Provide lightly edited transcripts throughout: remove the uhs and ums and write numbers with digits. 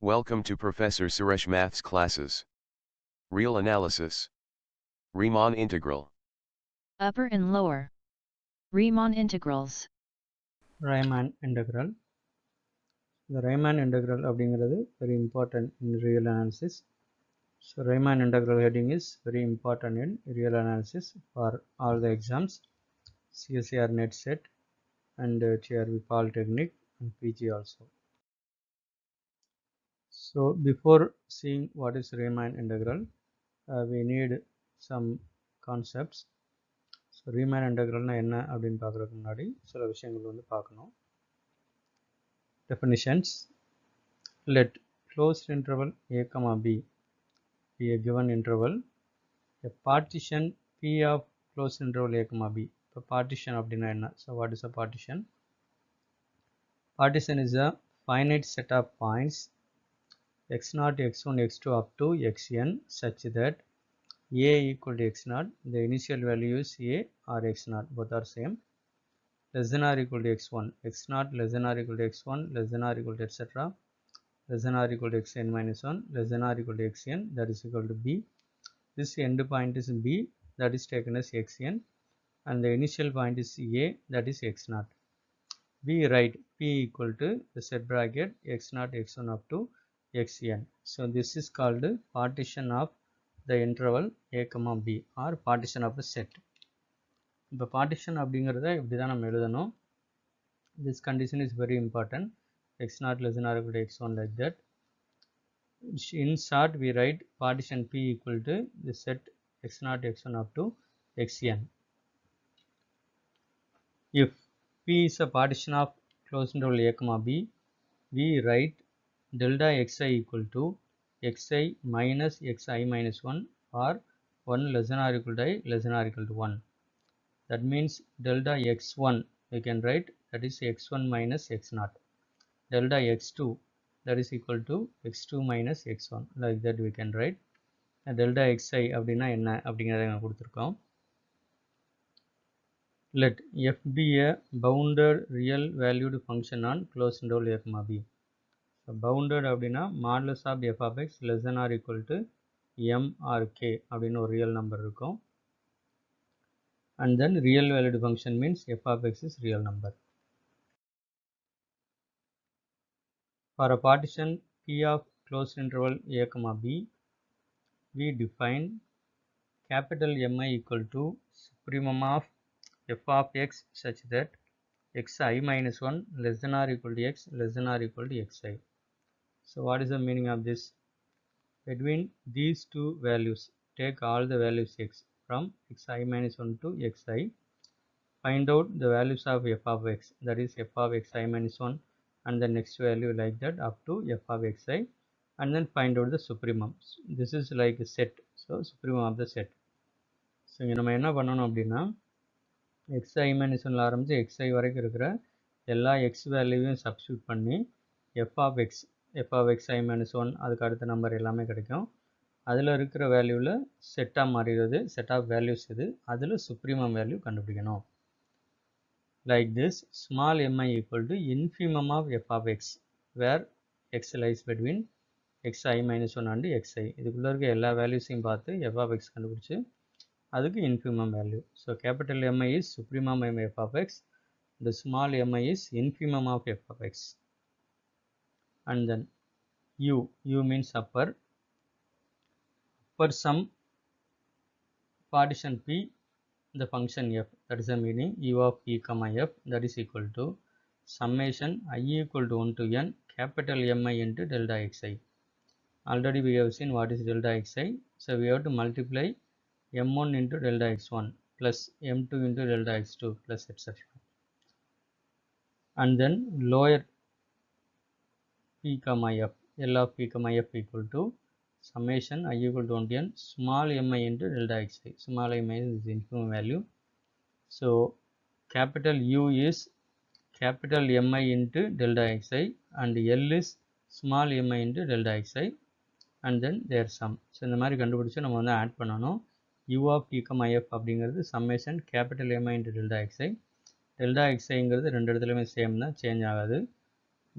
Welcome to Professor Suresh Maths classes. Real analysis. Riemann integral. Upper and lower. Riemann integrals. Riemann integral. The Riemann integral அப்படிங்கிறது very important in real analysis. So Riemann integral heading is very important in real analysis for all the exams, CSIR NET set and TRB Polytechnic and PG also. So before seeing what is Riemann integral, we need some concepts. So Riemann integral என்ன அப்படின்னு பார்க்குறதுக்கு முன்னாடி சில விஷயங்கள் வந்து பார்க்கணும். Definitions. Let closed interval a comma b be a given interval. A partition p of closed interval a comma b. So partition அப்படின்னா என்ன? So what is a partition? Partition is a finite set of points x0, x1, x2 up to xn such that a equal to x0. The initial value is a or x0. Both are same. Less than or equal to x1. x0 less than or equal to x1 less than or equal to etc. Less than or equal to xn minus 1 less than or equal to xn that is equal to b. This end point is b, that is taken as xn, and the initial point is a, that is x0. We write p equal to the set bracket x0 x1 up to xn. So this is called partition of the interval a comma b or partition of a set. இப்போ partition அப்படிங்கிறத இப்படி தான் நம்ம எழுதணும். This condition is very important. x0 less than or equal to x1 like that. In short, we write partition p equal to the set x0 x1 up to xn. If p is a partition of closed interval a comma b, we write delta xi equal to xi minus xi minus 1 or 1 less than or equal to I less than or equal to 1. That means delta x1 we can write that is x1 minus x0. Delta x2 that is equal to x2 minus x1, like that we can write. Delta xi அப்படின்னா என்ன அப்படிங்கிறத நான் கொடுத்துருக்கோம். Let f be a bounded real valued function on closed interval a comma b. So bounded அப்படின்னா modulus of f of x less than or equal to m or k அப்படின்னு ஒரு real number இருக்கும். And then real valued function means f of x is real number. For a partition p of closed interval a comma b, we define capital Mi equal to supremum of f of x such that xi minus 1 less than or equal to x less than or equal to xi. So what is the meaning of this? Between these two values, take all the values x from xi minus 1 to xi. Find out the values of f of x, that is f of xi minus 1 and the next value like that up to f of xi, and then find out the supremum. This is like a set, so supremum of the set. So இங்கே நம்ம என்ன பண்ணணும் அப்படின்னா xi minus 1 ஆரம்பித்து xi வரைக்கும் இருக்கிற எல்லா x வேல்யூவையும் substitute பண்ணி f of xi minus 1 அதுக்கு அடுத்த நம்பர் எல்லாமே கிடைக்கும். அதில் இருக்கிற வேல்யூவில் செட்டாக மாறிடுது, செட் ஆஃப் வேல்யூஸ் இது, அதில் சுப்ரீமம் வேல்யூ கண்டுபிடிக்கணும். Like this, small mi equal to infimum of f of x, where x lies between xi minus 1 and xi. இதுக்குள்ளே இருக்க எல்லா வேல்யூஸையும் பார்த்து f of x கண்டுபிடிச்சு அதுக்கு infimum value. So capital Mi is supremum of f of x, the small mi is infimum of f of x. And then u means upper sum partition p the function f, that is the meaning u of p comma f, that is equal to summation I equal to 1 to n capital Mi into delta xi. Already we have seen what is delta xi, so we have to multiply m1 into delta x1 plus m2 into delta x2 plus etc. And then lower p comma f, L of p comma f equal to summation I equal to 1 to n small mi into delta xi. Small mi is the infimum value. So capital U is capital Mi into delta xi and L is small mi into delta xi and then their sum. So இந்த மாதிரி கண்டுபிடிச்சு நம்ம வந்து add பண்ணணும். U of p comma f அப்படிங்கிறது summation capital Mi into delta xi. delta xiங்கிறது ரெண்டு இடத்துலையுமே same தான், சேஞ்ச் ஆகாது.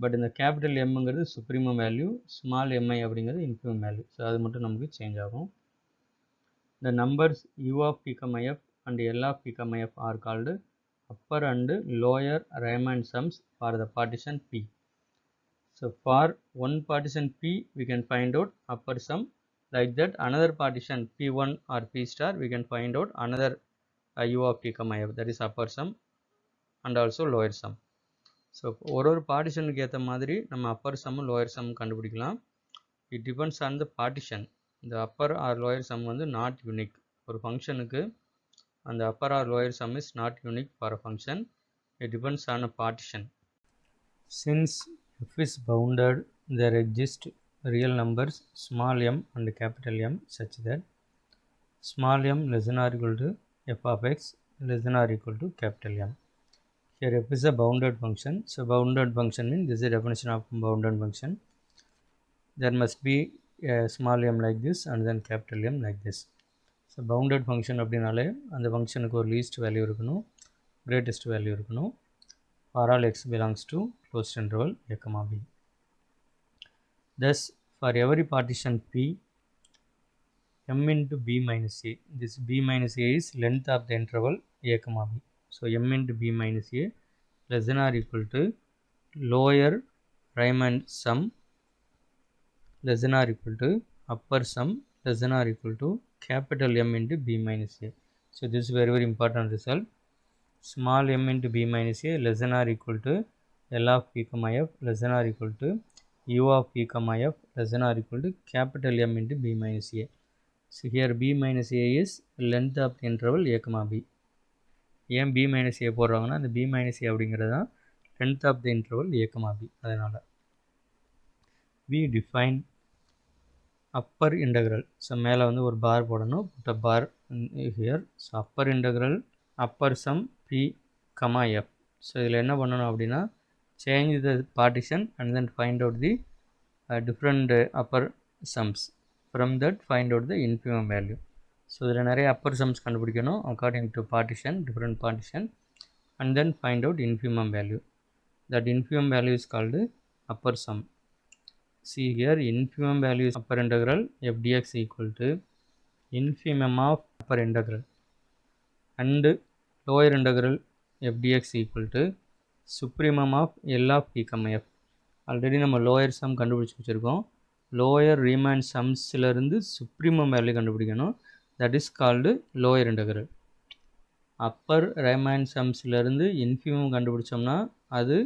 பட் இந்த கேபிட்டல் எம்ங்கிறது சுப்ரீமம் வேல்யூ, ஸ்மால் எம்ஐ அப்படிங்கிறது இன்ஃபிமம் வேல்யூ. ஸோ அது மட்டும் நமக்கு சேஞ்ச் ஆகும். The numbers u of p, f and l of p, f are called upper and lower Riemann sums for the partition P. So for one partition P we can find out upper sum, like that another partition P1 or P star we can find out another u of p, f, that is upper sum and also lower sum. So ஒரு பார்ட்டிஷனுக்கு ஏற்ற மாதிரி நம்ம upper sum lower sum கண்டுபிடிக்கலாம். It depends on the partition. இந்த upper or lower sum வந்து not unique. ஒரு ஃபங்க்ஷனுக்கு அந்த upper or lower sum is not unique for a function. It depends on a partition. Since f is bounded, there exist real numbers small m and capital M such that small m less than or equal to f of x less than or equal to capital M. Here f is a bounded function. So bounded function means this is the definition of bounded function. There must be a small m like this and then capital M like this. So bounded function அப்படின்னாலே அந்த ஃபங்க்ஷனுக்கு ஒரு least value இருக்கணும், greatest value இருக்கணும். For all X belongs to closed interval a, b. Thus for every partition P, m into b minus a, this b minus a is length of the interval a, b. So m into b minus a less than or equal to lower Riemann sum less than or equal to upper sum less than or equal to capital M into b minus a. So this is very very important result. Small m into b minus a less than or equal to L of p, f less than or equal to u of p, f less than or equal to capital M into b minus a. So here b minus a is length of the interval a, b. ஏன் b minus a போடுறாங்கன்னா அந்த b minus a அப்படிங்கிறது தான் length of the interval a, b. அதனால் we define upper integral. So மேலே வந்து ஒரு பார் போடணும், put a bar here. So upper integral upper sum p, f. So இதில் என்ன பண்ணணும் அப்படின்னா change the partition and then find out the different upper sums. From that find out the infimum value. So இதில் நிறைய upper sums கண்டுபிடிக்கணும் according to partition, different partition, and then find out infimum value. That infimum value is called upper sum. See here, infimum value is upper integral f dx equal to infimum of upper integral, and lower integral f dx equal to supremum of L of p, f. Already நம்ம lower sum கண்டுபிடிச்சி வச்சுருக்கோம். Lower Riemann சம்ஸ்லேருந்து supremum value கண்டுபிடிக்கணும். That is called lower integral. Upper Riemann சம்ஸ்லேருந்து infimum கண்டுபிடிச்சோம்னா அது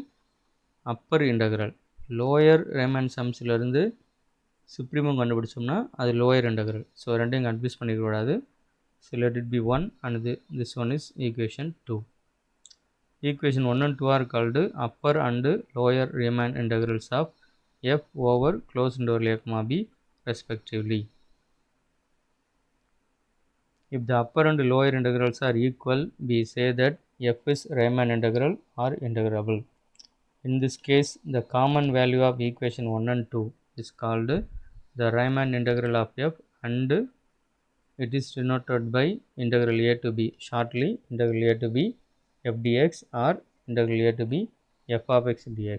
upper integral. Lower Riemann சம்ஸ்லேருந்து supremum கண்டுபிடிச்சோம்னா அது லோயர் இன்டெக்ரல். ஸோ ரெண்டையும் கன்ஃபியூஸ் பண்ணிக்கக்கூடாது. So let it be 1 and this one is equation 2. Equation 1 and 2 are called upper and lower Riemann integrals of f over closed interval a, b respectively. If the upper and lower integrals are equal, we say that f is Riemann integral or integrable. In this case, the common value of equation 1 and 2 is called the Riemann integral of f, and it is denoted by integral a to b, shortly integral a to b f dx or integral a to b f of x dx.